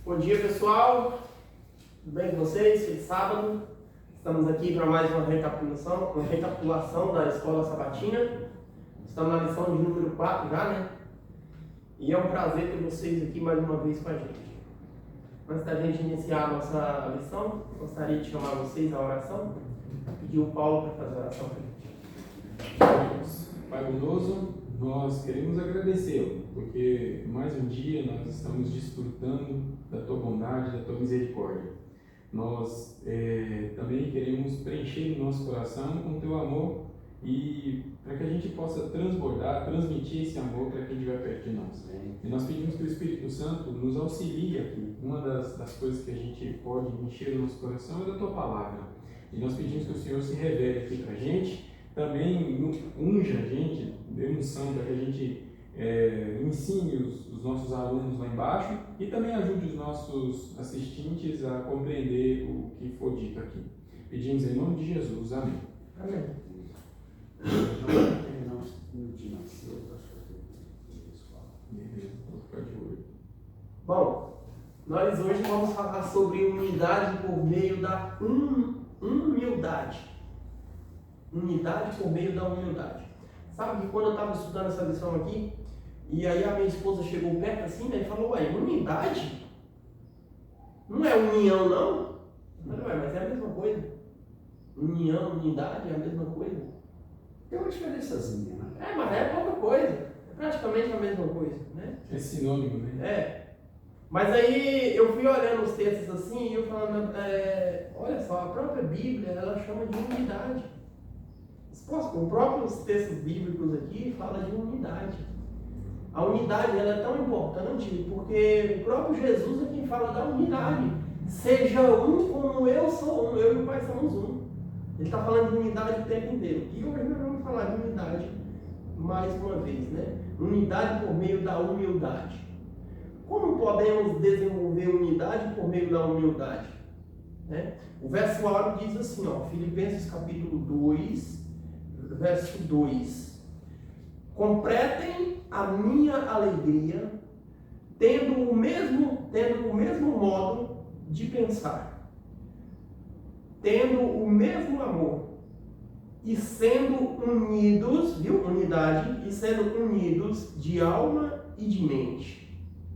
Bom dia, pessoal. Tudo bem com vocês? Feliz sábado. Estamos aqui para mais uma recapitulação da Escola Sabatina. Estamos na lição de número 4 já, né? E é um prazer ter vocês aqui mais uma vez com a gente. Antes da gente iniciar a nossa lição, gostaria de chamar vocês à oração. Pedir o Paulo para fazer a oração para a gente. Pai bondoso, nós queremos agradecê-lo, porque mais um dia nós estamos desfrutando da Tua bondade, da Tua misericórdia. Nós também queremos preencher o nosso coração com o Teu amor e para que a gente possa transbordar, transmitir esse amor para quem estiver perto de nós. E nós pedimos que o Espírito Santo nos auxilie aqui. Uma das coisas que a gente pode encher o nosso coração é da Tua palavra. E nós pedimos que o Senhor se revele aqui para a gente. Também unja a gente, dê unção para que a gente ensine os nossos alunos lá embaixo e também ajude os nossos assistentes a compreender o que for dito aqui. Pedimos em nome de Jesus. Amém. Amém. Bom, nós hoje vamos falar sobre unidade por meio da humildade. Unidade por meio da humildade. Sabe que quando eu estava estudando essa lição aqui, e aí a minha esposa chegou perto assim, né, e falou, ué, unidade? Não é união, não? Eu falei, ué, mas é a mesma coisa. União, unidade é a mesma coisa. Tem uma diferençazinha, né? Mas é pouca coisa. É praticamente a mesma coisa, né? É sinônimo, né? Mas aí eu fui olhando os textos assim e eu falando, olha só, a própria Bíblia, ela chama de unidade. Os próprios textos bíblicos aqui falam de unidade. A unidade ela é tão importante porque o próprio Jesus é quem fala da unidade. Seja um como eu sou um, eu e o Pai somos um. Ele está falando de unidade o tempo inteiro. E hoje nós vamos falar de unidade mais uma vez, né? Unidade por meio da humildade. Como podemos desenvolver unidade por meio da humildade? Né? O verso áureo diz assim, ó, Filipenses capítulo 2, verso 2. Completem a minha alegria, tendo o mesmo modo de pensar, tendo o mesmo amor, e sendo unidos, viu? Unidade, e sendo unidos de alma e de mente.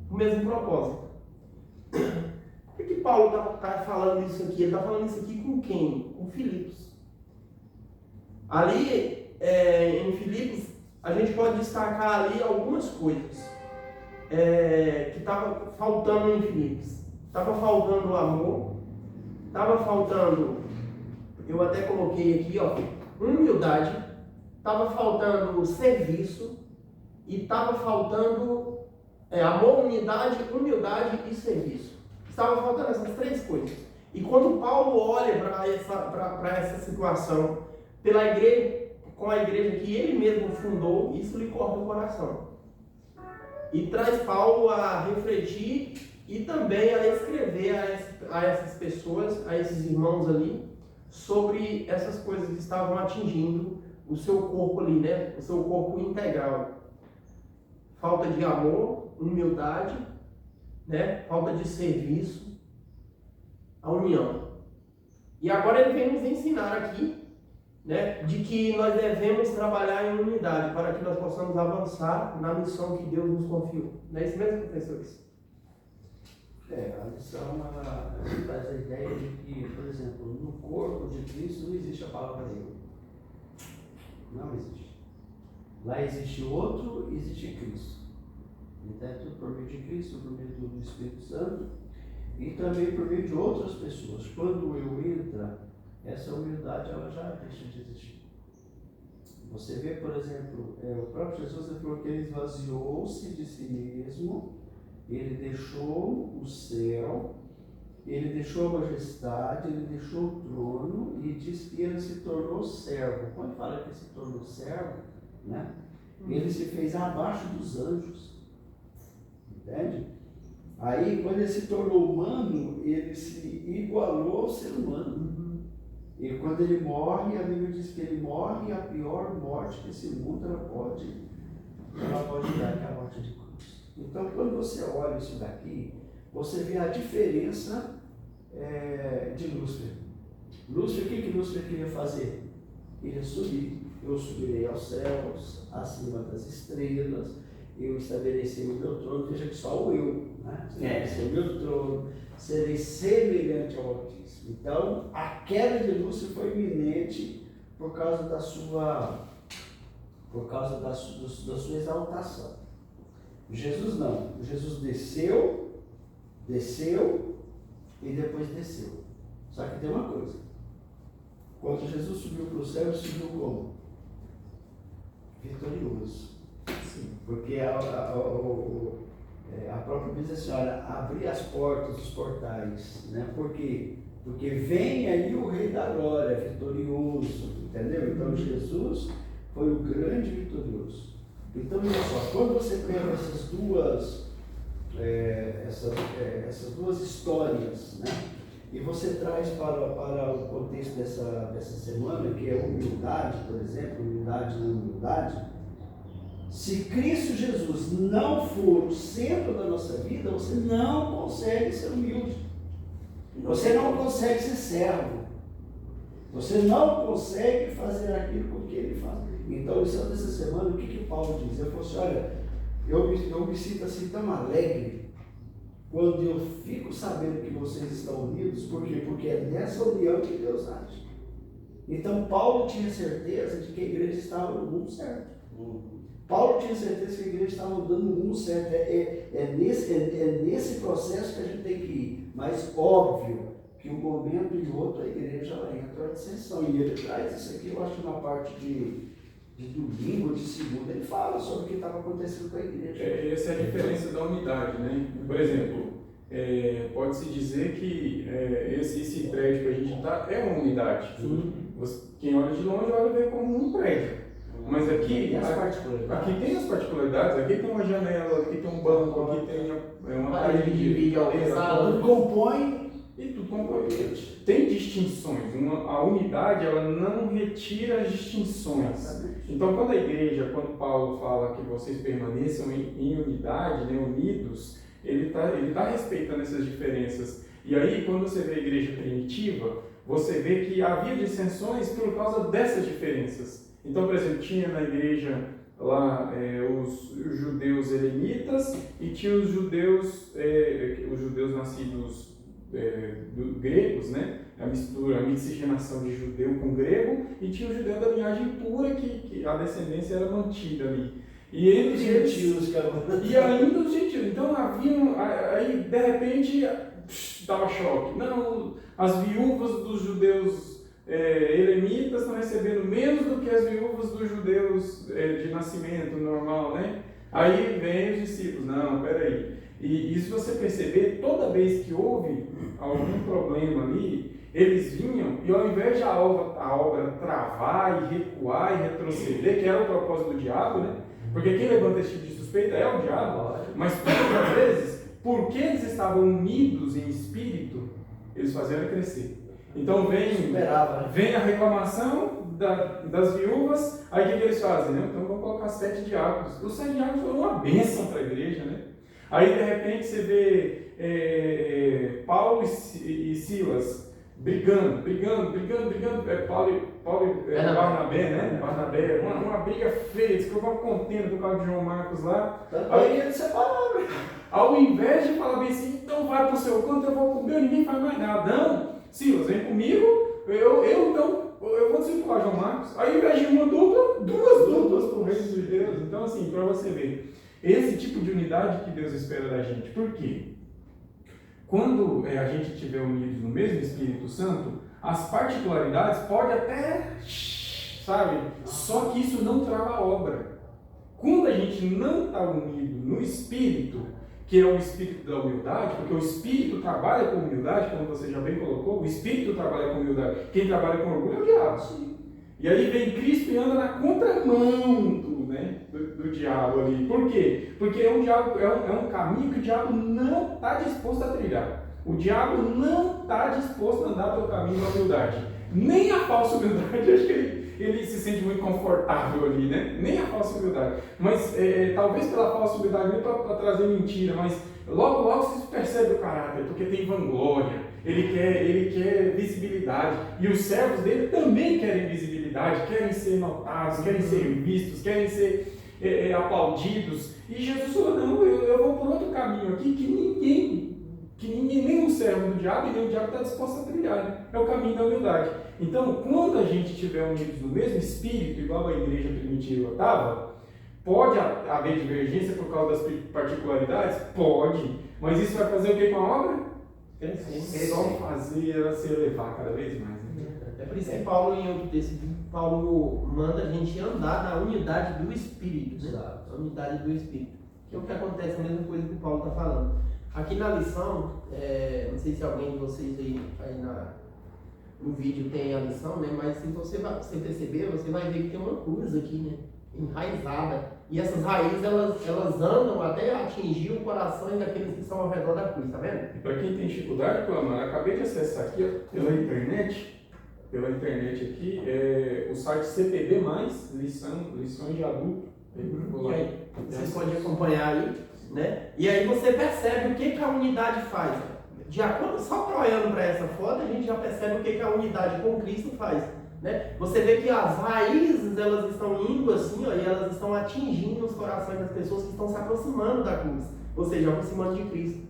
O mesmo propósito. Por que Paulo está falando isso aqui? Ele está falando isso aqui com quem? Com Filipos. Ali em Filipos, a gente pode destacar ali algumas coisas que estavam faltando em Filipos. Estava faltando o amor, estava faltando, eu até coloquei aqui, ó, humildade, estava faltando serviço e estava faltando amor, unidade, humildade e serviço. Estava faltando essas três coisas. E quando Paulo olha para essa situação pela igreja, com a igreja que ele mesmo fundou, isso lhe corta o coração. E traz Paulo a refletir e também a escrever a essas pessoas, a esses irmãos ali, sobre essas coisas que estavam atingindo o seu corpo ali, né? O seu corpo integral. Falta de amor, humildade, né? Falta de serviço, a união. E agora ele vem nos ensinar aqui, né, de que nós devemos trabalhar em unidade para que nós possamos avançar na missão que Deus nos confiou. Não é isso mesmo, professores? A lição ela traz a ideia de que, por exemplo, no corpo de Cristo não existe a palavra eu. Não existe. Lá existe outro, existe Cristo. Então é tudo por meio de Cristo, por meio do Espírito Santo e também por meio de outras pessoas. Quando eu entra, essa humildade ela já deixa de existir. Você vê, por exemplo, o próprio Jesus falou que ele esvaziou-se de si mesmo, ele deixou o céu, ele deixou a majestade, ele deixou o trono e diz que ele se tornou servo. Quando fala que ele se tornou servo, né? Ele se fez abaixo dos anjos. Entende? Aí, quando ele se tornou humano, ele se igualou ao ser humano. E quando ele morre, a Bíblia diz que ele morre a pior morte que esse mundo ela pode dar, que é a morte de cruz. Então, quando você olha isso daqui, você vê a diferença de Lúcifer. Lúcifer, o que Lúcifer queria fazer? Queria subir. Eu subirei aos céus, acima das estrelas, eu estabelecerei o meu trono. Veja que só o eu, né? Estabelecer o meu trono, serei semelhante ao Altíssimo. Então, a queda de Lúcifer foi iminente por causa da sua exaltação. Jesus não. Jesus desceu e depois desceu. Só que tem uma coisa. Quando Jesus subiu para o céu, ele subiu como? Vitorioso. Sim. Porque a própria Bíblia diz assim, olha, abrir as portas, os portais, né? Por quê? Porque vem aí o Rei da Glória, vitorioso, entendeu? Então Jesus foi o grande vitorioso. Então, olha só, quando você pega essas duas histórias, né? E você traz para o contexto dessa semana, que é humildade, por exemplo, humildade na humildade. Se Cristo Jesus não for o centro da nossa vida, você não consegue ser humilde. Você não consegue ser servo. Você não consegue fazer aquilo que ele faz. Então, essa semana, o que Paulo diz? Ele falou assim, olha, eu me sinto assim tão alegre quando eu fico sabendo que vocês estão unidos. Por quê? Porque é nessa união que Deus age. Então, Paulo tinha certeza de que a igreja estava no mundo certo. Paulo tinha certeza que a igreja estava andando no mundo certo. É nesse processo que a gente tem que ir. Mas, óbvio, que um momento e outro a igreja ela entra em dissensão. E ele traz isso aqui, eu acho, na parte de domingo, de segunda, ele fala sobre o que estava acontecendo com a igreja. Essa é a diferença da unidade, né? Por exemplo, pode-se dizer que esse prédio que a gente está é uma unidade. Quem olha de longe olha e vê como um prédio. Mas aqui tem as particularidades, aqui tem uma janela, aqui tem um banco, aqui tem uma parede de vídeo, tudo compõe. E tudo compõe. Tem distinções. A unidade, ela não retira as distinções. Então, quando Paulo fala que vocês permaneçam em unidade, né, unidos, ele tá respeitando essas diferenças. E aí, quando você vê a igreja primitiva, você vê que havia dissensões por causa dessas diferenças. Então, por exemplo, tinha na igreja lá os judeus helenitas e tinha os judeus nascidos gregos, né? A miscigenação de judeu com grego, e tinha o judeu da linhagem pura que a descendência era mantida ali. E eles gentios, e ainda os gentios. Então aí de repente dava choque. Não, as viúvas dos judeus helenitas estão recebendo menos do que as viúvas dos judeus de nascimento normal, né? Aí vem os discípulos, não, peraí. E isso você perceber, toda vez que houve algum problema ali, eles vinham e ao invés de a obra travar e recuar e retroceder, que era o propósito do diabo, né? Porque quem levanta esse tipo de suspeita é o diabo, mas todas as vezes, porque eles estavam unidos em espírito, eles faziam ela crescer. Então vem a reclamação das viúvas, aí o que eles fazem? Né? Então vamos colocar 7 diáconos. Os 7 diáconos foram uma bênção para a igreja, né? Aí de repente você vê Paulo e Silas brigando. Paulo e Barnabé, né? Barnabé, uma briga feia, eles ficam uma contenda por causa de João Marcos lá. Aí eles separaram. Ao invés de falar bem assim, então vai para o seu canto, eu vou comer, ninguém faz mais nada. Não, Silas, vem comigo, eu vou discipular João Marcos. Aí ao invés de uma dupla, duas duplas para o reino de Deus. Então assim, para você ver, esse tipo de unidade que Deus espera da gente. Por quê? Quando a gente estiver unidos no mesmo Espírito Santo, as particularidades podem até, sabe? Só que isso não trava a obra. Quando a gente não está unido no Espírito, que é o Espírito da humildade, porque o Espírito trabalha com humildade, como você já bem colocou, o Espírito trabalha com humildade. Quem trabalha com orgulho é o diabo. Sim. E aí vem Cristo e anda na contramão do diabo ali. Por quê? Porque é um caminho que o diabo não está disposto a trilhar. O diabo não está disposto a andar pelo caminho da humildade. Nem a falsa humildade, acho que ele se sente muito confortável ali, né? Nem a falsa humildade. Mas talvez pela falsa humildade, nem para trazer mentira, mas logo você percebe percebe o caráter, porque tem vanglória, ele quer visibilidade. E os servos dele também querem visibilidade, querem ser notados, querem ser vistos, querem ser aplaudidos. E Jesus falou, não, eu vou por outro caminho aqui que ninguém, nem o servo do diabo e nem o diabo está disposto a trilhar. Né? É o caminho da humildade. Então, quando a gente estiver unidos no mesmo espírito, igual a igreja primitiva estava, pode haver divergência por causa das particularidades? Pode. Mas isso vai fazer o que com a obra? Só fazer ela se elevar cada vez mais. Né? É por isso que Paulo, em outro texto, Paulo manda a gente andar na unidade do Espírito. Né? A unidade do Espírito. Que é o que acontece, a mesma coisa que o Paulo está falando. Aqui na lição, não sei se alguém de vocês aí no vídeo tem a lição, né? Mas se você perceber, você vai ver que tem uma cruz aqui, né? Enraizada. E essas raízes, elas andam até atingir o coração daqueles que estão ao redor da cruz, tá vendo? E para quem tem dificuldade, Clamar, acabei de acessar aqui ó, pela internet aqui, o site CPB+, lições de adulto. E aí, vocês podem acompanhar aí, né? E aí você percebe o que a unidade faz. De acordo, só olhando para essa foto, a gente já percebe o que a unidade com Cristo faz. Né? Você vê que as raízes elas estão indo assim, ó, e elas estão atingindo os corações das pessoas que estão se aproximando da cruz, ou seja, aproximando de Cristo.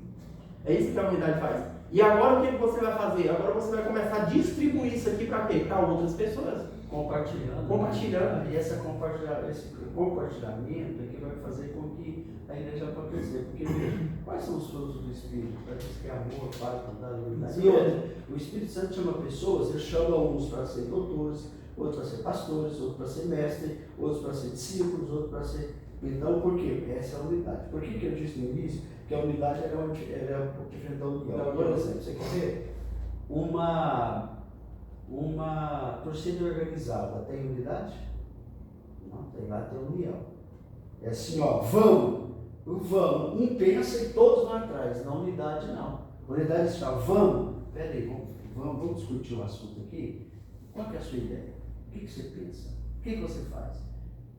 É isso que a unidade faz. E agora o que você vai fazer? Agora você vai começar a distribuir isso aqui para quê? Para outras pessoas. Compartilhando. E esse compartilhamento é que vai fazer com que a igreja possa crescer. Porque veja, quais são os frutos do Espírito? Parece que é amor, paz, bondade, unidade. E outra, o Espírito Santo chama pessoas, ele chama uns para ser doutores, outros para ser pastores, outros para ser mestre, outros para ser discípulos, outros para ser... Então, por quê? Essa é a unidade. Por que eu disse no início que a unidade é diferente da união? Por exemplo, você quer ver uma torcida organizada tem unidade? Não, tem lá tem união. É assim, ó, vamos, um pensa e todos vão atrás, na unidade não. Unidade é assim, ó, vamos, peraí, vamos discutir o assunto aqui. Qual que é a sua ideia? O que você pensa? O que você faz?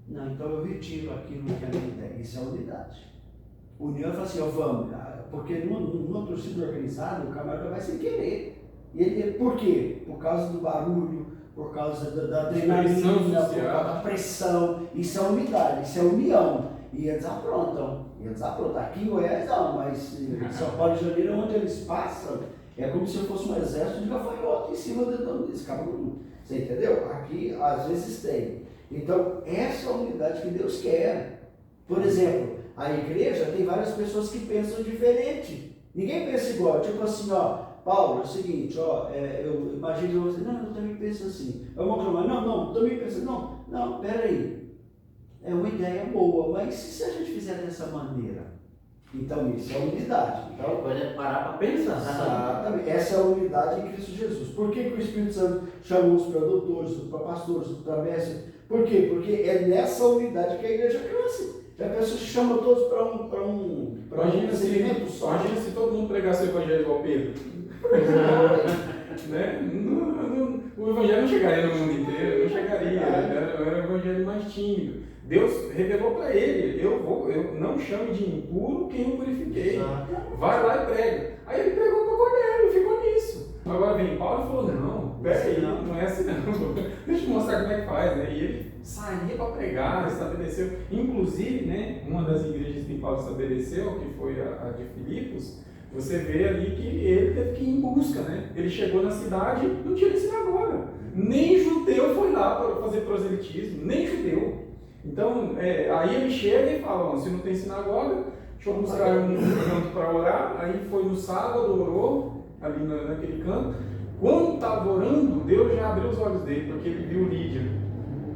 Não, então eu retiro aquilo que é a minha ideia. Isso é unidade. União fala assim, ó, vamos, porque numa torcida organizada o camarada vai sem querer. Por quê? Por causa do barulho, por causa da adrenalina, por causa da pressão. Isso é unidade, isso é união. E eles aprontam. Aqui em Goiás não, mas em São Paulo e Janeiro, onde eles passam, é como se fosse um exército de gafanhoto em cima desse cabrão. Você entendeu? Aqui às vezes tem. Então, essa é a unidade que Deus quer. Por exemplo, a igreja tem várias pessoas que pensam diferente. Ninguém pensa igual. Tipo assim, ó, Paulo, é o seguinte, ó, eu imagino você, não, eu também penso assim. Eu vou reclamar, não, também penso, não, peraí. É uma ideia boa, mas se a gente fizer dessa maneira? Então, isso é unidade. Então, pode parar para pensar. Exatamente. Essa é a unidade em Cristo Jesus. Por que o Espírito Santo chamou os para doutores, para pastores, para mestres? Por quê? Porque é nessa unidade que a igreja cresce. A pessoa chama todos para um segmento só. Imagina se todo mundo pregasse o evangelho igual Pedro. Né? O evangelho não chegaria no mundo inteiro, não chegaria. Era um evangelho mais tímido. Deus revelou para ele, eu não chame de impuro quem eu purifiquei. Vai lá e prega. Aí ele pregou para o Cordeiro e ficou nisso. Agora vem Paulo e falou, não, peraí, não é assim não. Deixa eu mostrar como é que faz, né? E ele saía para pregar, estabeleceu. Inclusive, né, uma das igrejas que Paulo estabeleceu, que foi a de Filipos, você vê ali que ele teve que ir em busca, né? Ele chegou na cidade, não tinha nem sinagoga. Nem judeu foi lá para fazer proselitismo, nem judeu. Então, aí ele chega e fala, se não tem sinagoga, deixa eu buscar um canto para orar. Aí foi no sábado, orou, ali naquele canto. Quando estava orando, Deus já abriu os olhos dele, porque ele viu Lídia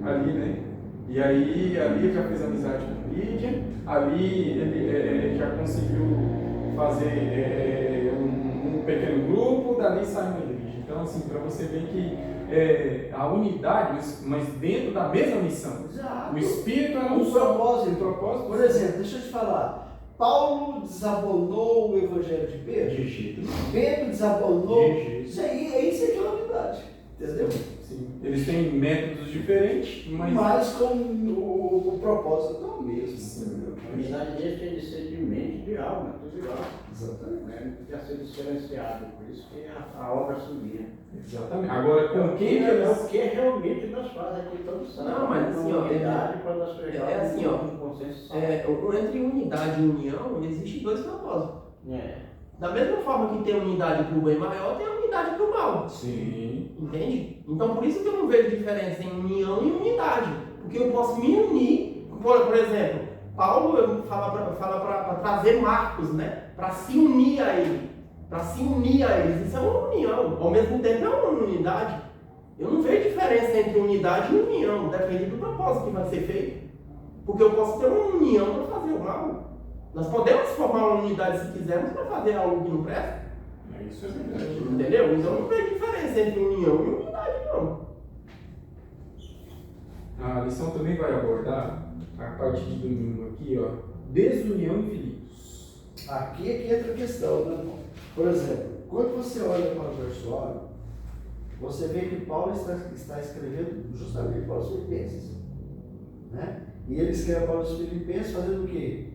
ali, né? E aí, ali ele já fez amizade com Lídia, ali ele já conseguiu fazer um pequeno grupo, dali sai uma igreja. Então, assim, para você ver que a unidade, mas dentro da mesma missão. Exato. O Espírito era um propósito. Por exemplo, deixa eu te falar. Paulo desabonou o evangelho de Pedro? De jeito nenhum. Pedro desabonou? De jeito. Isso aí que é unidade. Entendeu? Sim. Eles têm métodos diferentes, Mas com o propósito é o mesmo. Entendeu? A unidade deles tem de ser de mente, de alma, tudo igual. Exatamente. Né? Não podia ser diferenciado, por isso que a obra subia. Exatamente. Agora, com quem que é eles... o que realmente nós fazemos aqui todos sabem. Não, mas assim, ó, unidade para nós chegar é assim, ó, um consenso. entre unidade e união, existem dois propósitos. É. Da mesma forma que tem unidade para o bem maior, tem a unidade para o mal. Sim. Entende? Então por isso que eu não vejo diferença em união e unidade. Porque eu posso me unir, por exemplo, Paulo fala para trazer Marcos, né? Para se unir a ele. Para se unir a eles. Isso é uma união. Ao mesmo tempo é uma unidade. Eu não vejo diferença entre unidade e união. Depende do propósito que vai ser feito. Porque eu posso ter uma união para fazer o mal. Nós podemos formar uma unidade se quisermos para fazer algo que não presta. Isso é verdade. Entendeu? Então não vejo diferença entre união e unidade, não. A lição também vai abordar, a partir de domingo aqui, ó, desunião em Filipos. Aqui é que entra a questão, né, irmão? Por exemplo, quando você olha para o verso, você vê que Paulo está escrevendo justamente para os filipenses. Né? E ele escreve para os filipenses fazendo o quê?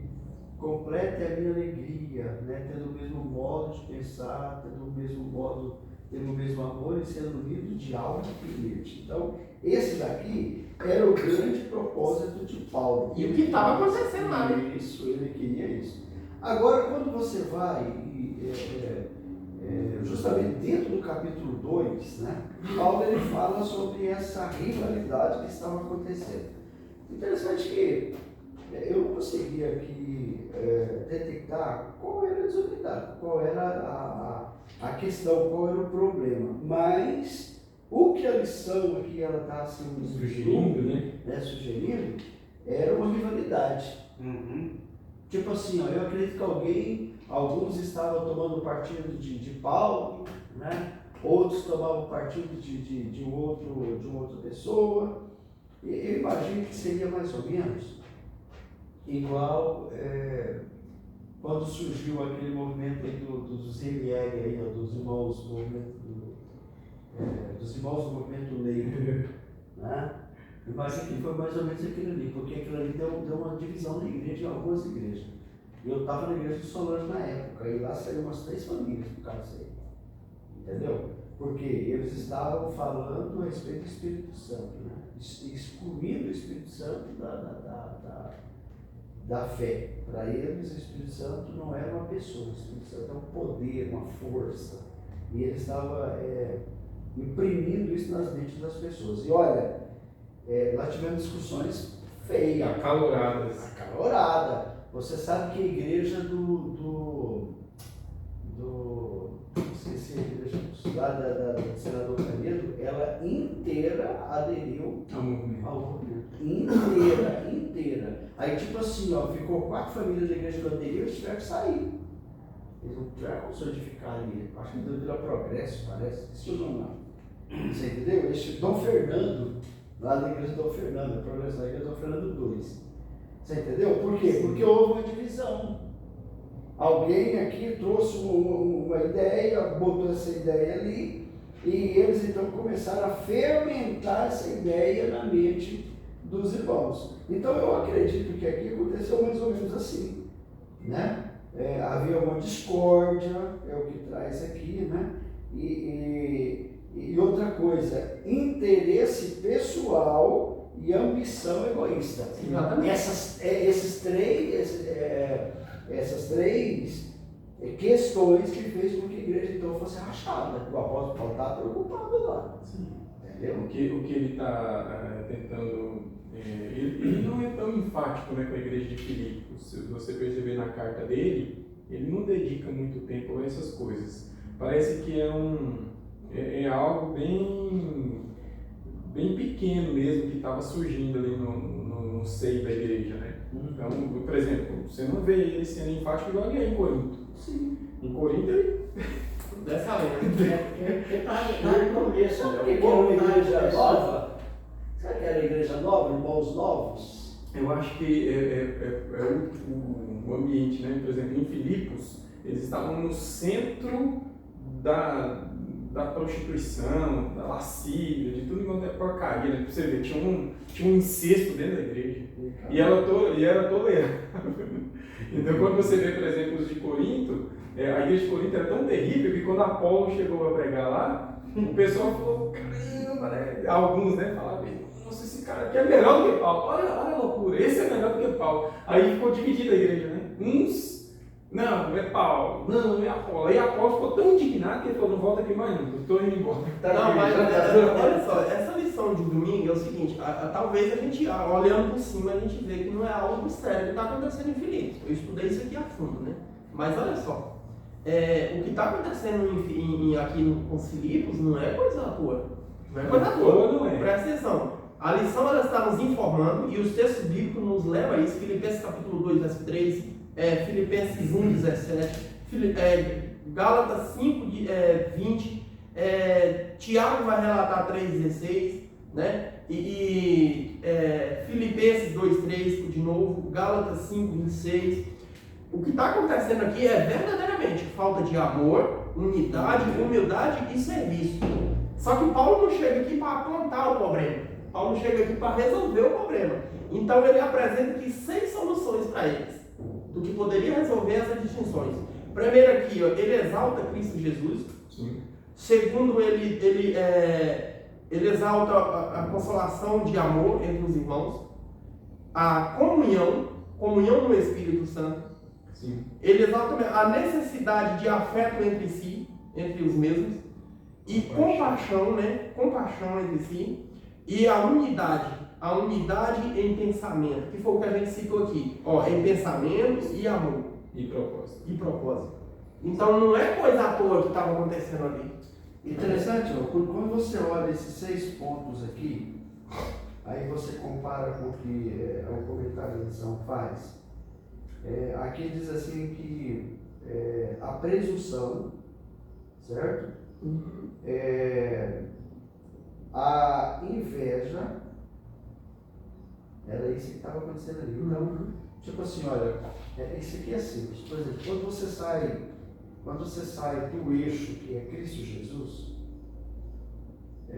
Complete a minha alegria, né? Tendo o mesmo modo de pensar, tendo o mesmo modo, tendo o mesmo amor e sendo unidos de alma e mente. Então, esse daqui era o grande propósito de Paulo. E o que estava acontecendo lá, né? Isso, ele queria isso. Agora, quando você vai, justamente dentro do capítulo 2, né? Paulo ele fala sobre essa rivalidade que estava acontecendo. Interessante que eu não consegui aqui detectar qual era a desunidade, qual era a questão, qual era o problema. Mas o que a lição aqui ela está assim, Sugerindo, sugerindo, era uma rivalidade. Tipo assim, ó, eu acredito que alguns estavam tomando partido de Paulo, né? Outros tomavam partido de uma outra pessoa. E eu imagino que seria mais ou menos igual quando surgiu aquele movimento aí dos ML, aí, ó, dos irmãos do movimento negro, né? Imagino que foi mais ou menos aquilo ali, porque aquilo ali deu uma divisão na igreja, em algumas igrejas. Eu estava na igreja do Solange na época, e lá saíram umas 3 famílias por causa disso aí. Entendeu? Porque eles estavam falando a respeito do Espírito Santo, né? Excluindo o Espírito Santo da fé. Para eles, o Espírito Santo não era uma pessoa, o Espírito Santo é um poder, uma força. E ele estava imprimindo isso nas mentes das pessoas. E olha, nós tivemos discussões feias. Acaloradas. Você sabe que a igreja esqueci a igreja lá do senador Canedo, ela inteira aderiu Ao movimento. ao movimento. Inteira. Aí tipo assim, ó, ficou 4 famílias da igreja que aderiu, eles tiveram que sair. Eles não tiveram como certificar ali. Acho que deu Vila Progresso, parece. Esse é o nome lá. Você entendeu? Esse Dom Fernando, lá na igreja do Dom Fernando, a Progresso da igreja do Dom Fernando 2. Você entendeu? Por quê? Porque houve uma divisão. Alguém aqui trouxe uma ideia, botou essa ideia ali, e eles então começaram a fermentar essa ideia na mente dos irmãos. Então eu acredito que aqui aconteceu mais ou menos assim, né? Havia uma discórdia, é o que traz aqui, né? E outra coisa, interesse pessoal e ambição egoísta. Exatamente. Essas três questões que fez com que a igreja então fosse rachada. O apóstolo Paulo estava preocupado lá. Sim. Entendeu? O que ele está tentando. Ele não é tão enfático, né, com a igreja de Filipos. Se você perceber na carta dele, ele não dedica muito tempo a essas coisas. Parece que é algo bem pequeno mesmo que estava surgindo ali no seio da igreja, né? Então, por exemplo, você não vê ele sendo enfático igual ele é em Corinto. Sim. Em Corinto ele... Dessa lei. Porque está no começo, Sabe né? por que era uma igreja nova? Sabe que era igreja nova, irmãos novos? Eu acho que o ambiente, né? Por exemplo, em Filipos, eles estavam no centro da prostituição, da lascívia, de tudo quanto é porcaria, né? Pra você ver, tinha um incesto dentro da igreja. E era tolerada. Então, quando você vê, por exemplo, os de Corinto, a igreja de Corinto era tão terrível que quando Apolo chegou a pregar lá, o pessoal falou, caramba, né? Alguns, né, falavam, nossa, esse cara aqui é melhor do que Paulo. Olha a loucura, esse é melhor do que Paulo. Aí ficou dividida a igreja, né? Uns, não, é Paulo, não, é Apolo. Aí Apolo ficou tão indignado que ele falou, não volta aqui mais não, eu estou indo embora. Não, mas olha só, essa lição de domingo é o seguinte, talvez a gente, olhando por cima, a gente vê que não é algo sério que está acontecendo em Filipos. Eu estudei isso aqui a fundo, né? Mas olha só, o que está acontecendo aqui com os Filipos não é coisa à toa. Não é coisa à toa. Não é. Presta atenção. A lição ela está nos informando e os textos bíblicos nos levam a isso. Filipenses capítulo 2, verso 3, Filipenses 1, 17, Gálatas 5, 20, Tiago vai relatar 3,16, né? Filipenses 2,3 de novo, Gálatas 5, 26. O que está acontecendo aqui é verdadeiramente falta de amor, unidade, humildade e serviço. Só que Paulo não chega aqui para apontar o problema. Paulo chega aqui para resolver o problema. Então ele apresenta aqui 6 soluções para eles, do que poderia resolver essas distinções. Primeiro aqui, ó, ele exalta Cristo Jesus. Sim. Segundo, ele exalta a consolação de amor entre os irmãos, a comunhão no Espírito Santo. Sim. Ele exalta a necessidade de afeto entre si, entre os mesmos, e compaixão, né? Compaixão entre si, e a unidade em pensamento, que foi o que a gente citou aqui, em pensamento e amor. E propósito. Então não é coisa à toa que estava acontecendo ali. Interessante, ó, quando você olha esses 6 pontos aqui, aí você compara com o que o comentário da lição faz. Aqui diz assim que a presunção, certo? Uhum. A inveja, era isso que estava acontecendo ali. Então, tipo assim, olha, isso aqui é simples. Por exemplo, quando você sai do eixo que é Cristo Jesus,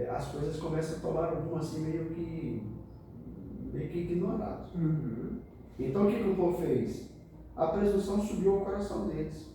as coisas começam a tomar um rumo assim meio que ignorado. Uhum. Então o que o povo fez? A presunção subiu ao coração deles,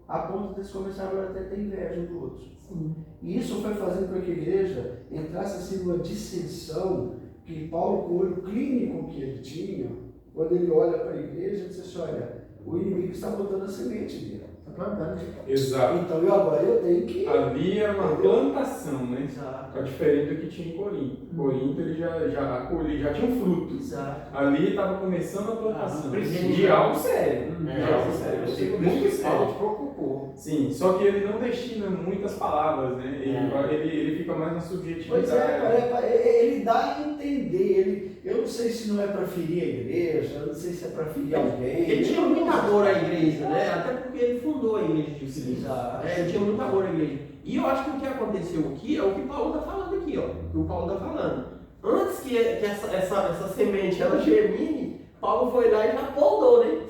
a ponto deles começaram a ter inveja um do outro. Sim. E isso foi fazendo com que a igreja entrasse assim numa dissensão que Paulo, com o olho clínico que ele tinha, quando ele olha para a igreja, ele diz assim, olha, o inimigo está botando a semente dele. Está plantando. Exato. Então agora eu tenho que... Ali era uma plantação, né? Exato. É diferente do que tinha em Corinto. Corinto ele já tinha um fruto. Exato. Ali estava começando a plantação. precisa. De algo sério. É, De algo sério. Muito sério. te preocupou. Sim, só que ele não destina muitas palavras, né? Ele fica mais na subjetividade. Pois ele dá a entender, eu não sei se não é para ferir a igreja, eu não sei se é para ferir alguém. Ele tinha muito amor à igreja, né? Até porque ele fundou a igreja de Filipos. Exato. Ele tinha muito amor à igreja. E eu acho que o que aconteceu aqui é o que Paulo está falando aqui, ó. O que o Paulo está falando. Antes que essa semente ela germine, Paulo foi lá e já poldou, né?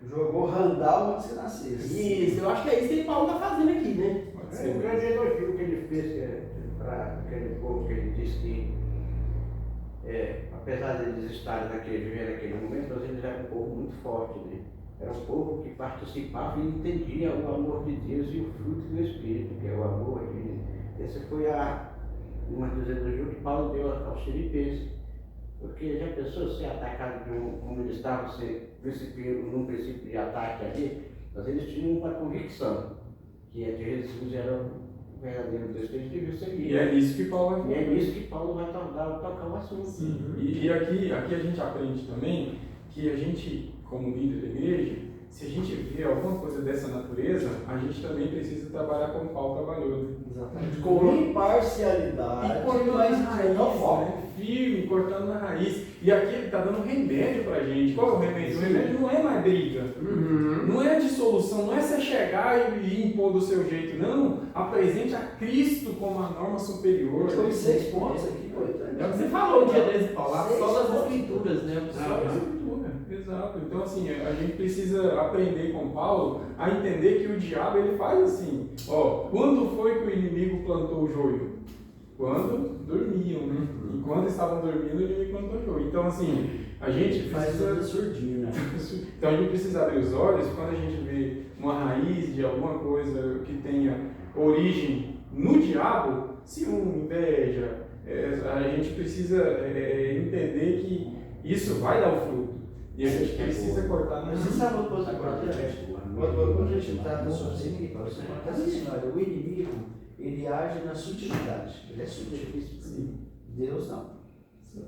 Jogou randal onde você nascesse. Isso, eu acho que é isso que Paulo está fazendo aqui, né? Pode É ser. um grande elogio que ele fez para aquele povo, que ele disse que, apesar de eles estarem vivendo naquele momento, mas eles eram um povo muito forte, né? Era um povo que participava e entendia o amor de Deus e o fruto do Espírito, que é o amor. Esse foi uma dos elogios que Paulo deu aos filipenses. Porque já pensou ser atacado como eles estavam, num princípio de ataque ali, mas eles tinham uma convicção, que é que Jesus era o verdadeiro Deus que eles deviam seguir. E é isso que Paulo vai E é nisso que Paulo vai tocar o assunto. Sim. E aqui a gente aprende também que a gente, como líder da igreja, se a gente vê alguma coisa dessa natureza, a gente também precisa trabalhar como Paulo trabalhou. Né? Exatamente. Com imparcialidade, E cortando mas na raiz, não foco. né? Firme, cortando na raiz. E aqui ele está dando remédio pra gente. Qual é o remédio? O remédio não é mais briga. Uhum. Não é dissolução, não é você chegar e impor do seu jeito. Não, apresente a Cristo como a norma superior. Foi 6 pontos aqui, pô. É o que você falou um dia desse, Paulo, só das escrituras, né? Só a escritura. Exato. Então, assim, a gente precisa aprender com Paulo a entender que o diabo, ele faz assim. Ó, quando foi que o inimigo plantou o joio? Quando dormiam, né? E quando estavam dormindo, o inimigo plantou o joio. Então, assim, a gente Faz precisa... toda surdinho, né? Então, a gente precisa abrir os olhos quando a gente vê uma raiz de alguma coisa que tenha origem no diabo, ciúme, inveja, a gente precisa entender que isso vai dar o fruto. E a gente precisa cortar na Você sabe uma coisa importante? Quando a gente trata sobre isso aqui, você acontece assim, olha, o inimigo, ele age na sutilidade. Ele é sutil. Sim. Deus não.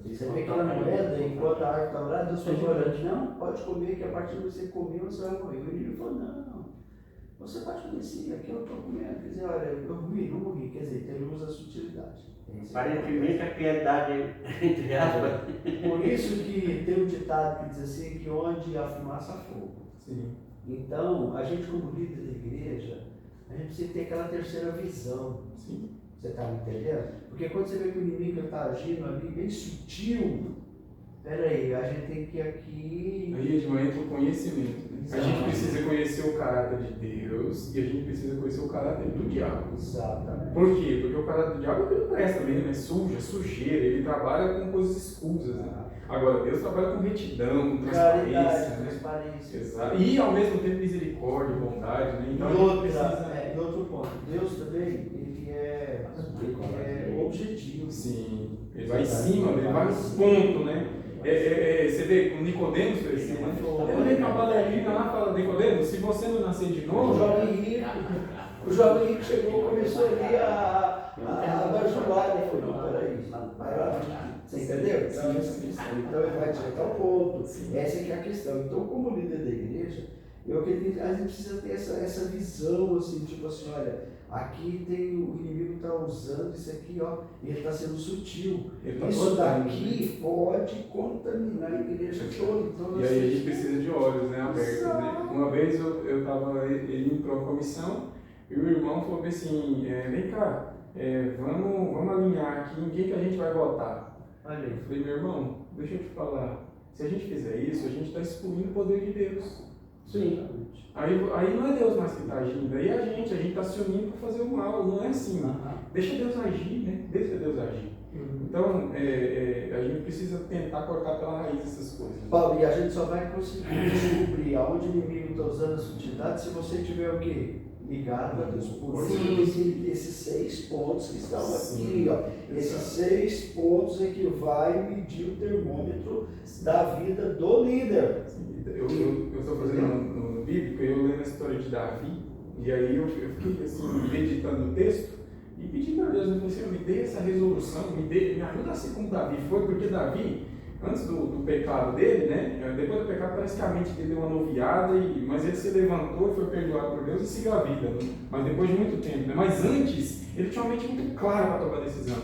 Você vê aquela moeda, enquanto a árvore está orando, Deus falou, olha, não, pode comer, que a partir de você comer, você vai morrer. O inimigo falou, não, você pode comer sim, aqui eu estou comendo. Quer dizer, olha, eu morri, não morri. Quer dizer, ele usa a sutilidade. Aparentemente a piedade, entre aspas. Por isso que tem um ditado que diz assim, que onde há fumaça há fogo. Sim. Então, a gente como líder da igreja, a gente precisa ter aquela terceira visão. Sim. Você está me entendendo? Porque quando você vê que o inimigo está agindo ali bem sutil, peraí, a gente tem que aqui... Aí, Edmar, entra o conhecimento. Né? A gente precisa conhecer o caráter de Deus e a gente precisa conhecer o caráter do diabo. Exatamente. Por quê? Porque o caráter do diabo é que não presta mesmo, é sujo, é sujeira, ele trabalha com coisas escusas. Né? Agora, Deus trabalha com retidão, com transparência. Caridade, Né? transparência. Exato. E ao mesmo tempo misericórdia, bondade. Né? Então, a gente precisa... E outro ponto, Deus também, ele é objetivo. Sim, ele vai em cima, ele vai no ponto, né? Você vê, com Nicodemos foi assim, né? Eu olhei pra bailarina lá e fala, Nicodemos, se você não nascer de O novo... jovem rico chegou, começou ali a bajular, ele falou, não, peraí, vai lá, você entendeu? Então ele vai direto ao ponto, essa é que é a questão. Então, como líder da igreja, eu acredito que a gente precisa ter essa visão, assim, tipo assim, olha, aqui tem o inimigo está usando isso aqui, ó, ele está sendo sutil. Isso daqui pode contaminar a igreja toda. Então, e aí a gente precisa de olhos, né, abertos, né? Uma vez eu estava indo para uma comissão e o irmão falou assim, vem cá, vamos alinhar aqui em quem que a gente vai votar. Olha aí. Eu falei, meu irmão, deixa eu te falar, se a gente fizer isso, a gente está excluindo o poder de Deus. Sim. Aí não é Deus mais que está agindo, aí é a gente está se unindo para fazer o mal, não é assim. Deixa Deus agir, né? Deixa Deus agir. Então, a gente precisa tentar cortar pela raiz essas coisas. Paulo, e a gente só vai conseguir descobrir aonde o inimigo está usando a sutilidade se você tiver o quê? Ligado a Deus. Por isso, esses 6 pontos que estão aqui, ó. Esses 6 pontos é que vai medir o termômetro da vida do líder. Eu estou fazendo no bíblico e eu lendo a história de Davi, e aí eu fiquei assim, meditando o texto e pedindo a Deus, eu falei assim, me dê essa resolução, me ajuda a ser como Davi foi, porque Davi, antes do pecado dele, né, depois do pecado parece que a mente dele deu uma noviada, mas ele se levantou e foi perdoado por Deus e seguiu a vida, né? Mas depois de muito tempo, né? Mas antes, ele tinha uma mente muito clara para tomar decisão.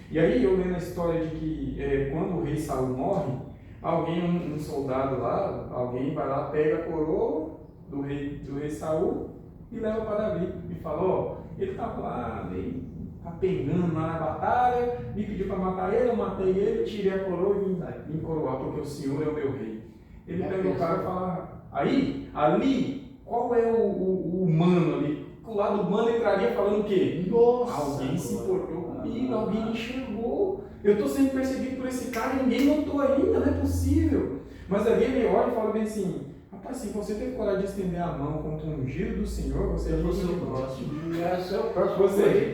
E aí eu lendo a história de que quando o rei Saul morre, alguém, um soldado lá, alguém vai lá, pega a coroa do rei Saul e leva para Davi. E fala, ó, ele estava lá, meio apegando lá na batalha, me pediu para matar ele, eu matei ele, tirei a coroa e vim coroar, porque o Senhor é o meu rei. Ele pega o cara e fala, aí, ali, qual é o humano ali? O lado humano entraria falando o quê? Nossa! Alguém se importou comigo, alguém me enxergou. Eu estou sendo perseguido por esse cara e ninguém notou ainda, não é possível. Mas ali ele olha e fala bem assim, rapaz, se você teve coragem de estender a mão contra um ungido do Senhor, você é o próximo.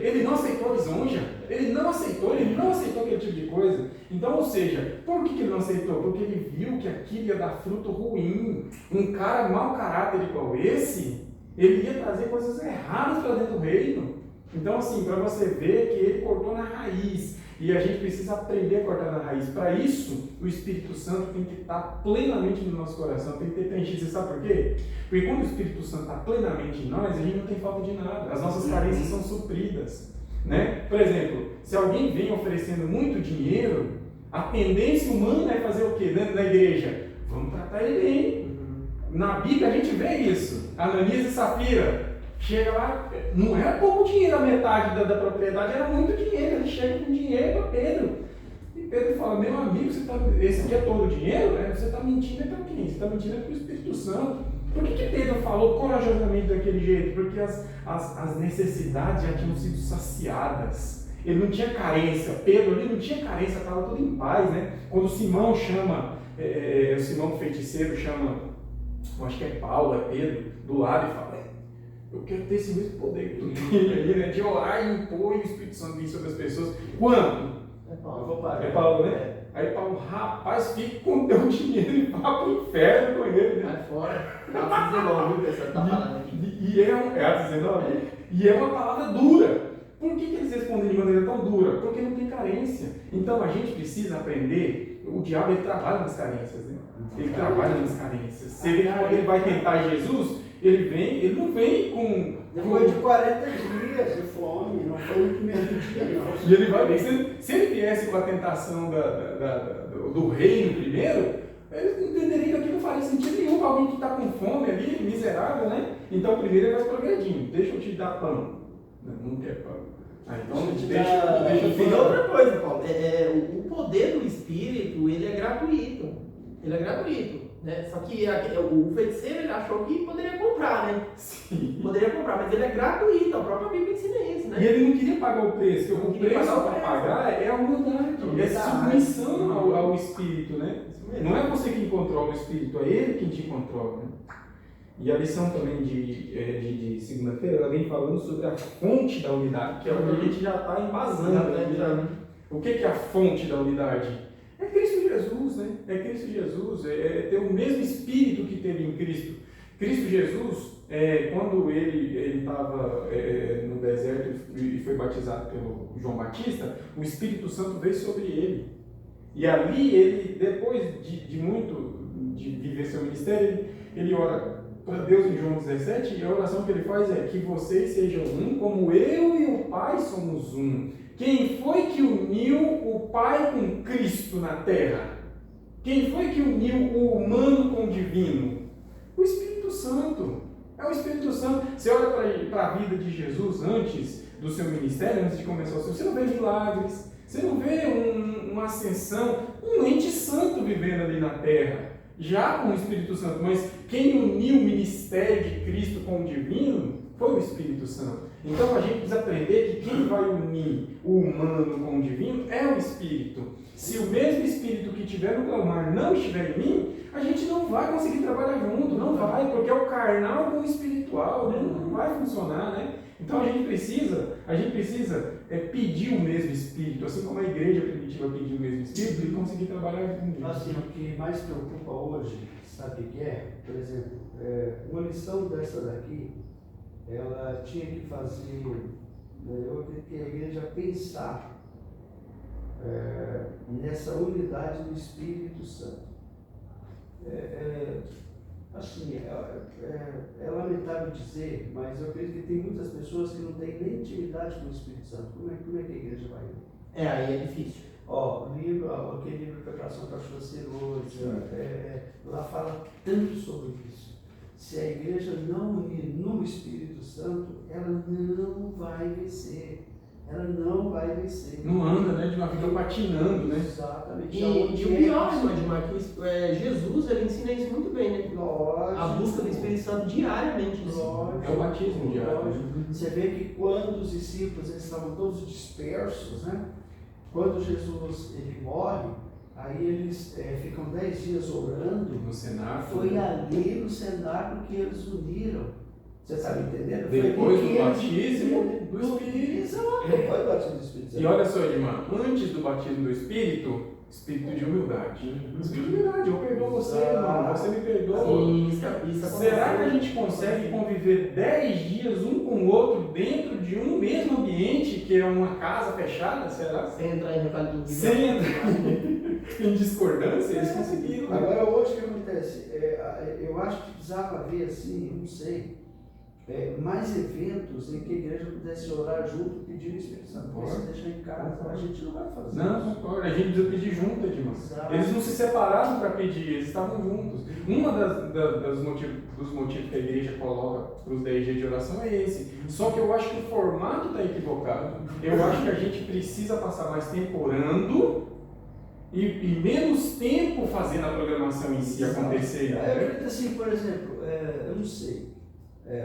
Ele não aceitou a lisonja, ele não aceitou aquele tipo de coisa. Então, ou seja, por que ele não aceitou? Porque ele viu que aquilo ia dar fruto ruim. Um cara mau caráter igual esse, ele ia trazer coisas erradas para dentro do reino. Então, assim, para você ver que ele cortou na raiz. E a gente precisa aprender a cortar na raiz. Para isso, o Espírito Santo tem que estar plenamente no nosso coração, tem que ter preenchido. Você sabe por quê? Porque quando o Espírito Santo está plenamente em nós, a gente não tem falta de nada. As nossas carências são supridas. Né? Por exemplo, se alguém vem oferecendo muito dinheiro, a tendência humana é fazer o quê dentro da igreja? Vamos tratar ele bem. Na Bíblia a gente vê isso. Ananias e Safira. Chega lá, não era pouco dinheiro, a metade da propriedade era muito dinheiro. Ele chega com dinheiro para Pedro. E Pedro fala, meu amigo, esse aqui é todo o dinheiro? Né? Você está mentindo para quem? Você está mentindo para o Espírito Santo. Por que Pedro falou corajosamente daquele jeito? Porque as necessidades já tinham sido saciadas. Ele não tinha carência. Pedro ali não tinha carência, estava tudo em paz, né? Quando Simão chama, o Simão feiticeiro chama, eu acho que é Paulo, é Pedro, do lado e fala, eu quero ter esse mesmo poder que tu tem aí, né? De orar e impor e o Espírito Santo vir sobre as pessoas. Quando? É Paulo. É Paulo, né? Aí Paulo, rapaz, fique com o teu dinheiro e vá para o inferno com ele. Vai fora. Atos 19, viu, pessoal? Tá falando aqui. Atos 19. E é uma palavra dura. Por que eles respondem de maneira tão dura? Porque não tem carência. Então a gente precisa aprender. O diabo ele trabalha nas carências, né? Ele trabalha nas carências. Você vê que quando ele vai tentar Jesus, ele não vem com. Depois de 40 dias de fome, não foi no primeiro dia, não. E ele vai, se ele viesse com a tentação do reino primeiro, eles entenderiam que aquilo não faria sentido nenhum para alguém que está com fome ali, miserável, né? Então primeiro ele vai progredindo, deixa eu te dar pão. Não quer pão. Então deixa eu te E dar. outra coisa, Paulo, o poder do Espírito, ele é gratuito. Ele é gratuito. Né? Só que o feiticeiro ele achou que poderia comprar, né? Sim. Poderia comprar, mas ele é gratuito, a própria Bíblia ensina isso, né? E ele não queria pagar o preço, porque o queria preço pagar o para preço. pagar é a humildade, é submissão ao Espírito, né? Não é você quem controla o Espírito, é ele quem te controla. Né? E a lição também de segunda-feira, ela vem falando sobre a fonte da unidade, que é o que a gente já está embasando. Né? O que é a fonte da unidade? É Cristo Jesus, né? É Cristo Jesus, é ter o mesmo Espírito que teve em Cristo. Cristo Jesus, quando ele estava no deserto e foi batizado pelo João Batista, o Espírito Santo veio sobre ele. E ali ele, depois de viver seu ministério, ele ora para Deus em João 17, e a oração que ele faz é que vocês sejam um, como eu e o Pai somos um. Quem foi que uniu o Pai com Cristo na terra? Quem foi que uniu o humano com o divino? O Espírito Santo. É o Espírito Santo. Você olha para a vida de Jesus antes do seu ministério, antes de começar o seu, você não vê milagres, você não vê uma ascensão, um ente santo vivendo ali na terra. Já com o Espírito Santo, mas quem uniu o ministério de Cristo com o divino foi o Espírito Santo. Então a gente precisa aprender que quem vai unir o humano com o divino é o Espírito. Se o mesmo Espírito que tiver no clamar não estiver em mim, a gente não vai conseguir trabalhar junto, não vai, porque é o carnal com o espiritual, né? Não vai funcionar, né? Então a gente precisa pedir o mesmo Espírito, assim como a igreja primitiva pediu o mesmo Espírito, e conseguir trabalhar junto. Assim, o que mais preocupa hoje, sabe o que é? Por exemplo, uma lição dessa daqui, ela tinha que fazer, eu acredito que a igreja pensar nessa unidade do Espírito Santo. Assim, é lamentável dizer, mas eu acredito que tem muitas pessoas que não têm nem intimidade com o Espírito Santo. Como é que a igreja vai? Aí é difícil. Aquele livro Preparação para a Chuva Serôdia, lá fala tanto sobre isso. Se a igreja não unir no Espírito Santo, ela não vai vencer. Ela não vai vencer. Não anda, né? De uma vida patinando, né? Exatamente. E o pior, irmão Edmar, que Jesus ele ensina isso muito bem, né? Lógico. A busca do Espírito Santo diariamente. Lógico. É o batismo diário. Você vê que quando os discípulos eles estavam todos dispersos, né? Quando Jesus ele morre, aí eles ficam 10 dias orando. No cenáculo. Foi ali no cenáculo que eles uniram. Você está me entendendo? Depois do batismo do Espírito. Exato. Depois do batismo do Espírito Santo. E olha só, irmã, antes do batismo do Espírito, espírito de humildade. Espírito de humildade, eu perdoo você, irmão, você me perdoa. Será que a gente consegue conviver 10 dias um com o outro dentro de um mesmo ambiente, que é uma casa fechada? Será? Sem entrar em recado Sem entrar em discordância, eles conseguiram. Agora, hoje o que acontece? Eu acho que precisava haver, assim, não sei, mais eventos em que a igreja pudesse orar junto e pedir o Espírito Santo. Você deixar em casa, a gente não vai fazer não, isso. concordo. A gente precisa pedir junto, Edmar. Eles não se separaram para pedir, eles estavam juntos. Uma dos motivos que a igreja coloca para os 10 dias de oração é esse. Só que eu acho que o formato está equivocado. Eu acho que a gente precisa passar mais tempo orando e menos tempo fazendo a programação em si acontecer. Eu acredito assim, por exemplo, eu não sei,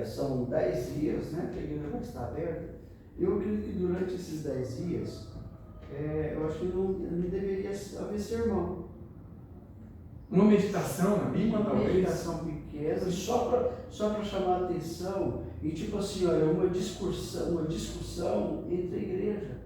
são 10 dias, né, que a igreja vai estar aberta. Eu acredito que durante esses 10 dias, eu acho que não deveria haver sermão. Uma meditação na Bíblia, Uma talvez? meditação pequena, só para chamar a atenção, e tipo assim, olha, uma discussão entre a igreja.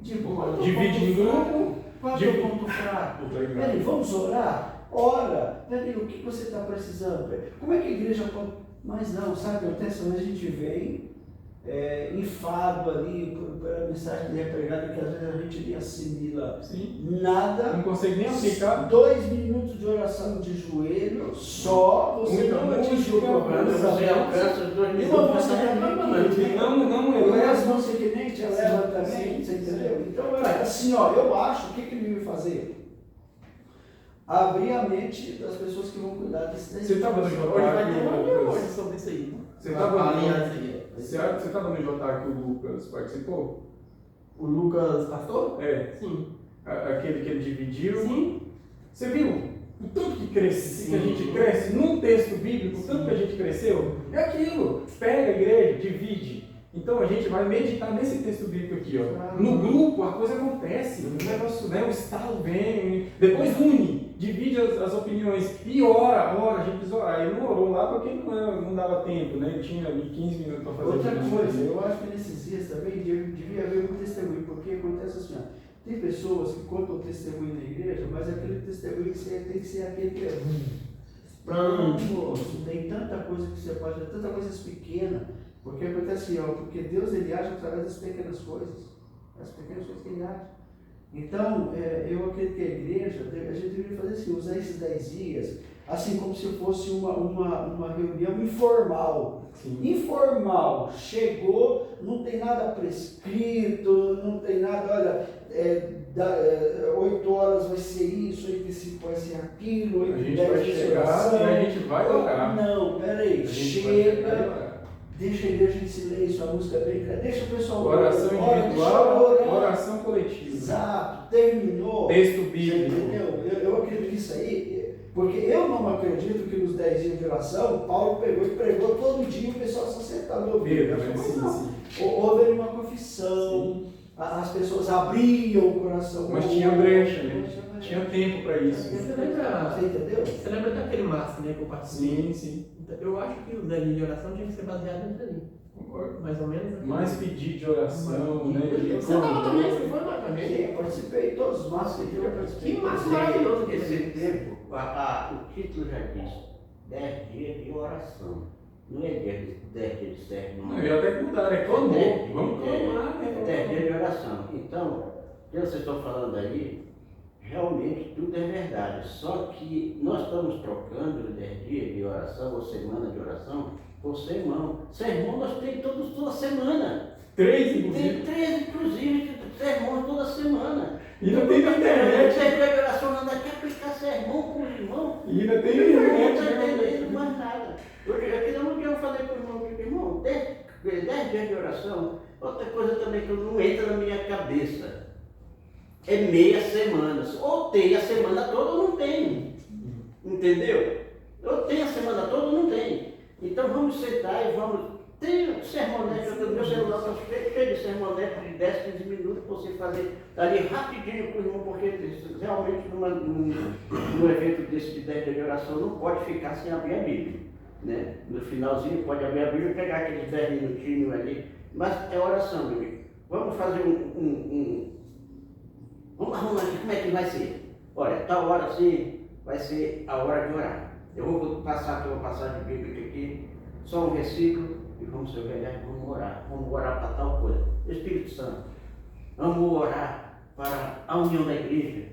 Tipo, qual é o teu Divide ponto em grupo. fraco? Qual é o teu ponto fraco? Peraí, vamos orar? Ora, peraí, o que você está precisando? Como é que a igreja pode... Mas não, sabe, acontece, a gente vem enfado ali pela mensagem que é pregada, que às vezes a gente nem assimila nada. Não consegue nem aplicar. 2 minutos de oração de joelho, só você não atingiu o problema. Você alcança os 2 E minutos. uma música Não eleva é as mãos que nem te eleva também, você entendeu? Então, assim, ó, eu acho, o que ele vai fazer? Abrir a mente das pessoas que vão cuidar desse Você estava no Hoje vai ter uma reunião Lucas? hoje sobre isso aí. Você estava alinhar isso aí. Você estava no J que o Lucas participou? O Lucas Pastor? Sim. Aquele que ele dividiu. Sim. Você viu o tanto que cresce, que a gente cresce num texto bíblico, o tanto que a gente cresceu? É aquilo. Pega a igreja, divide. Então a gente vai meditar nesse texto bíblico aqui, ó. No grupo a coisa acontece, o negócio, né? O estalo vem, depois une, divide as opiniões e ora, a gente precisa orar. Ele não orou lá porque não dava tempo, né? Ele tinha ali 15 minutos para fazer. Outra coisa, eu acho que nesses dias também devia haver um testemunho, porque acontece assim, ó, tem pessoas que contam testemunho na igreja, mas aquele testemunho que você tem que ser aquele que é pronto, tem tanta coisa que você pode, tanta coisas pequenas, porque acontece assim, ó, porque Deus ele age através das pequenas coisas que ele age. Então, eu acredito que a igreja, a gente deveria fazer assim, usar esses 10 dias, assim como se fosse uma reunião informal. Sim. Informal, chegou, não tem nada prescrito, não tem nada, olha, 8 horas vai ser isso, 8h05 vai ser aquilo, 8h10 A gente vai chegar e a gente vai orar. Não, peraí, chega. Deixa a igreja em silêncio, a música bem, deixa o pessoal Oração individual, oração coletiva. Exato, terminou. Texto bíblico. Entendeu? Eu acredito que isso aí, porque eu não acredito que nos 10 dias de oração, Paulo pegou e pregou todo dia, o pessoal só sentava no ouvido. Houve uma confissão, as pessoas abriam o coração. Mas tinha brecha, né? Tinha tempo para isso. Você entendeu? Você lembra daquele massa, né, que eu participei? Sim. Então, eu acho que os 10 dias de oração tinha que ser baseado nisso ali. Mais ou menos. Assim. Mais pedido de oração, né? Você estava também, você foi lá também? Sim, eu participei de todos os massas que eu participei. Que massa maravilhoso que Esse esse tempo, o título já diz, 10 dias de oração. Não é 10 dias de sermão. Eu ia até mudar, clamor. Vamos clamar, né? 10 dias de oração. Então, o que vocês estão falando aí, realmente tudo é verdade. Só que nós estamos trocando os 10 dias de oração, ou semana de oração, por sermão. Sermão nós temos toda semana. 3, inclusive. Tem 3, inclusive, sermões toda semana. E ainda tem na internet. Você vai oração, não dá que aplicar sermão com o irmão. E ainda tem Eu não internet. estou entendendo mais nada. Aquele dia eu falei para o irmão, 10 dias de oração. Outra coisa também que não entra na minha cabeça é meia semana. Ou tem a semana toda ou não tem. Entendeu? Ou tem a semana toda ou não tem. Então vamos sentar e vamos. Tem sermonete, meu celular está cheio de sermonete de 10, 15 minutos para você fazer ali rapidinho com o irmão, porque realmente num evento desse de 10 dias de oração não pode ficar sem abrir a Bíblia. Né? No finalzinho pode abrir a Bíblia e pegar aqueles 10 minutinhos ali. Mas é oração, meu amigo. Vamos fazer Vamos arrumar aqui como é que vai ser. Olha, tal hora assim vai ser a hora de orar. Eu vou passar aqui uma passagem bíblica aqui, só um versículo, e vamos se organizar, vamos orar para tal coisa. Espírito Santo, vamos orar para a união da igreja.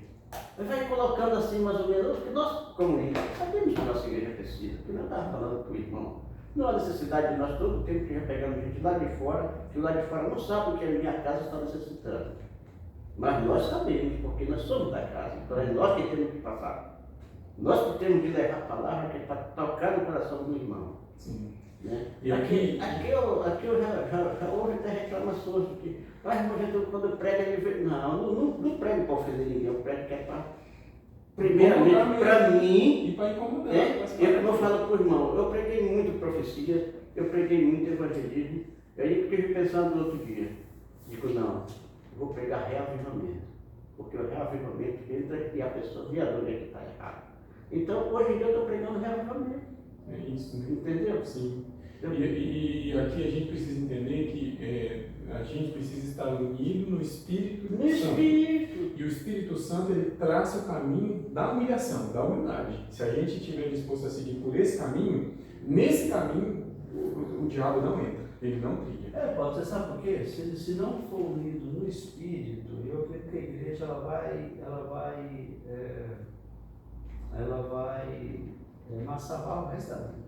Vai colocando assim mais ou menos, porque nós, comunistas, sabemos que a nossa igreja precisa, porque nós estávamos falando com o irmão. Não há necessidade de nós todo o tempo que já pegamos gente lá de fora, que lá de fora não sabe o que a minha casa está necessitando. Mas nós sabemos, porque nós somos da casa, então é nós que temos que passar. Nós que temos de levar a palavra que é para tocar no coração do irmão. Sim. Né? E aqui eu já houve até reclamações de que, mas quando prega ele não prego para ofender ninguém, eu prego que é para primeiramente para mim, e para incomodar. como eu falo para o irmão, eu preguei muito profecia, eu preguei muito evangelismo, e aí eu fiquei pensando no outro dia, digo, não, eu vou pregar reavivamento, porque o reavivamento entra e a pessoa vê a dor que está errada. Então, hoje em dia eu estou pregando reavivamento. É isso, né? Entendeu? Sim. E aqui a gente precisa entender que a gente precisa estar unido no Espírito Santo. E o Espírito Santo, ele traça o caminho da humilhação, da humildade. Se a gente estiver disposto a seguir por esse caminho, nesse caminho, o diabo não entra, ele não trilha. Paulo, você sabe por quê? Se não for unido no Espírito, eu acredito que a igreja ela vai massacrar o resto da vida.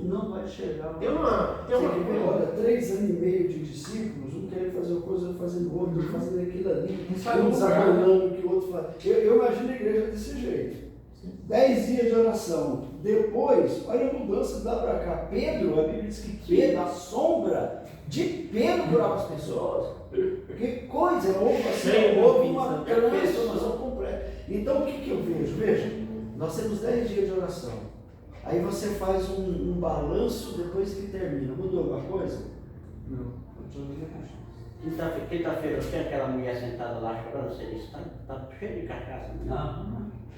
Não vai chegar. Olha, 3 anos e meio de discípulos, um querendo fazer uma coisa, fazendo outra, fazendo aquilo ali, um desabalando o que o outro faz. Eu imagino a igreja desse jeito. 10 dias de oração. Depois, olha a mudança dá para cá. Pedro, a Bíblia diz que Pedro, a sombra de Pedro curava as pessoas. Que coisa, houve uma transformação completa. Então o que eu vejo? Veja, nós temos 10 dias de oração. Aí você faz um balanço depois que termina. Mudou alguma coisa? Não. Quinta-feira, tinha aquela mulher sentada lá chorando, você disse, está cheio de cachaça.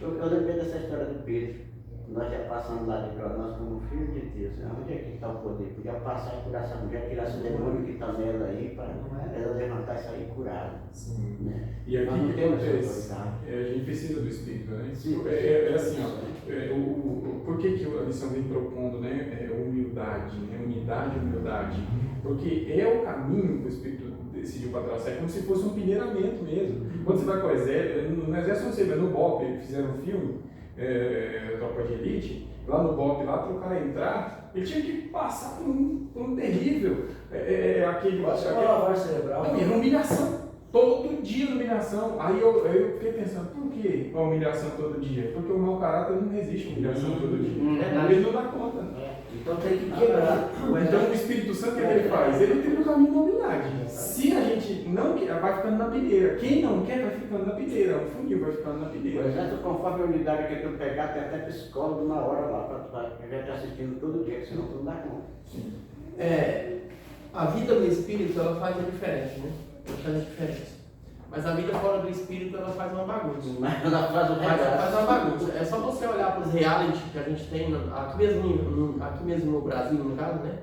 Eu lembrei dessa história do Pedro. Nós já passamos lá de prova, nós como filho de Deus. Onde é que está o poder? Podia passar e curar essa mulher, tirar esse demônio que está nela aí, para ela levantar e sair curada. Sim. Né? E aqui Nós não o que temos acontece? autoridade. A gente precisa do Espírito, né? Sim. É assim, ó. Por que a lição vem propondo, né? Humildade, né? Unidade e humildade. Porque é o caminho que o Espírito decidiu para traçar. É como se fosse um peneiramento mesmo. Quando você vai para o exército, no exército não sei, mas no BOP, fizeram um filme, Tropa de Elite, lá no BOP, lá para o cara entrar, ele tinha que passar por um terrível, Uma lavagem cerebral. Não, era humilhação. Todo dia humilhação. Aí eu fiquei pensando, por que a humilhação todo dia? Porque o mau caráter não resiste à humilhação todo dia. Ele não dá conta. Então tem que quebrar. Então o Espírito Santo, o que ele faz? Ele tem o caminho da humildade. Se a gente não quer, vai ficando na pideira. Quem não quer, vai ficando na pideira. O funil vai ficando na Por pideira. exemplo, conforme a unidade que tu pegar, tem até psicólogo na hora lá, para tu já te assistindo todo dia, que senão tu não dá conta. Sim. A vida do Espírito, ela faz a diferença, né? Ela faz a diferença. Mas a vida fora do Espírito, ela faz uma bagunça. Mas ela faz o Faz uma bagunça. É só você olhar para os reality que a gente tem aqui mesmo no Brasil, no caso, né?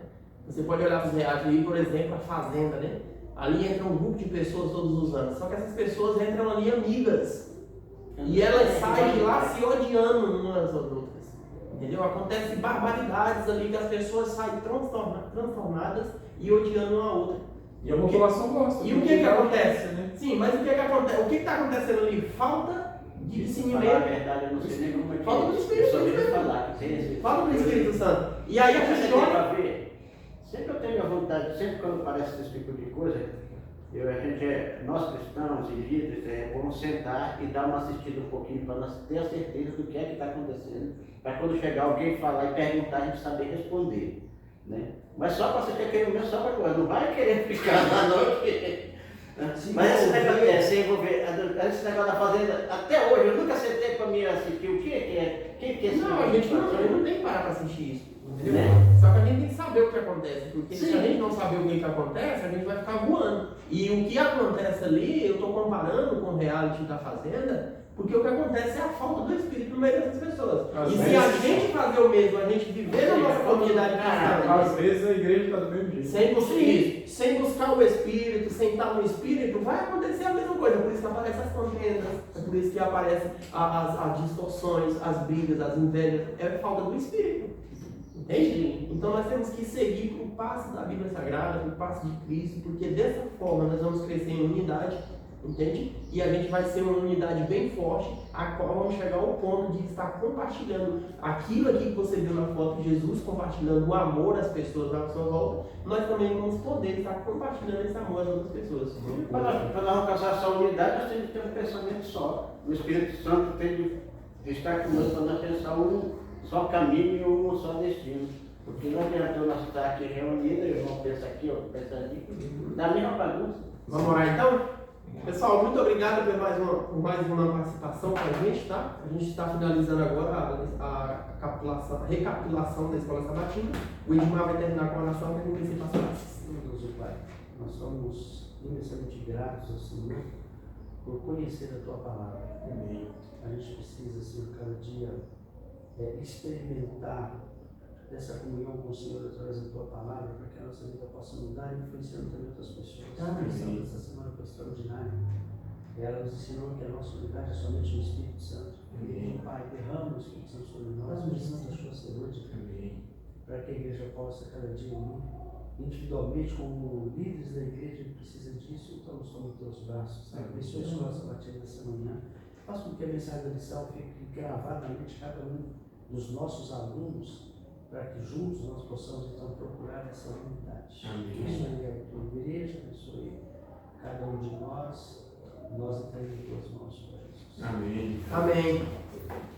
Você pode olhar para os reality aí, por exemplo, a Fazenda, né? Ali entra um grupo de pessoas todos os anos. Só que essas pessoas entram ali amigas. E elas saem de lá se odiando umas às outras. Entendeu? Acontece barbaridades ali que as pessoas saem transformadas e odiando uma a outra. E a população gosta. E o que acontece? Né? Sim, mas o que acontece? O que está acontecendo ali? Falta de Falar a discernimento. verdade, eu não sei nem como é que Falta do Espírito eu só ouvi Santo. falar que tem esse. Falta do Espírito Santo. E aí a Você gente tem olha. pra ver, sempre eu tenho a vontade, sempre quando aparece esse tipo de coisa, nós cristãos e líderes, vamos sentar e dar uma assistida um pouquinho para nós ter a certeza do que é que está acontecendo, para quando chegar alguém falar e perguntar, a gente saber responder. Né? Mas só para você ter aquele momento, só para coisa, não vai querer ficar lá não, porque... Mas esse negócio se envolver, esse negócio da fazenda, até hoje, eu nunca sentei para mim assistir o que é, quem que é esse Não, a gente não tem que parar para assistir isso. Entendeu? Né? Só que a gente tem que saber o que acontece. Porque se Sim. a gente não saber o que acontece, a gente vai ficar voando. E o que acontece ali, eu estou comparando com o reality da Fazenda, porque o que acontece é a falta do Espírito no meio dessas pessoas. Às E se vezes- a gente fazer o mesmo, a gente viver na nossa comunidade cristã, Às vezes a igreja está do mesmo jeito. sem buscar o Espírito, sem estar no Espírito, vai acontecer a mesma coisa. Por isso que aparecem as contendas, é por isso que aparecem as distorções, as brigas, as invejas. É falta do Espírito. Entende? Então nós temos que seguir para o passo da Bíblia Sagrada, para o passo de Cristo, porque dessa forma nós vamos crescer em unidade, entende? E a gente vai ser uma unidade bem forte, a qual vamos chegar ao ponto de estar compartilhando aquilo aqui que você viu na foto, Jesus compartilhando o amor às pessoas à sua volta, nós também vamos poder estar compartilhando esse amor às outras pessoas. Para nós alcançar essa unidade, nós temos que ter um pensamento só. O Espírito Santo tem de estar conosco para nós pensar um só caminho e um só destino. Porque não adianta nós estar aqui reunidos, eu vou pensar aqui, eu vou pensar aqui, da mesma bagunça. Vamos orar então? Pessoal, muito obrigado por mais uma participação com a gente, tá? A gente está finalizando agora a recapitulação da Escola Sabatina. O Edmar vai terminar com a oração para conhecer passagens. Meu Deus e Pai, nós somos imensamente gratos ao Senhor por conhecer a Tua palavra. Amém. A gente precisa, Senhor, cada dia experimentar dessa comunhão com o Senhor através da Tua palavra, para que a nossa vida possa mudar e influenciando também outras pessoas. A lição dessa semana foi extraordinária. Ela nos ensinou que a nossa unidade é somente no Espírito Santo. E, Pai, derrama o Espírito Santo sobre nós, precisamos da Sua saúde, para que a igreja possa cada dia unir. Individualmente, como líderes da igreja que precisa disso, então nos toma em Teus braços. Abençoe a Escola Sabatina dessa manhã. Faça com que a mensagem da lição fique gravada na mente de cada um dos nossos alunos, para que juntos nós possamos então procurar essa unidade. Abençoe a tua igreja, abençoe cada um de nós entregamos em tuas mãos, Senhor Jesus. Amém. Amém.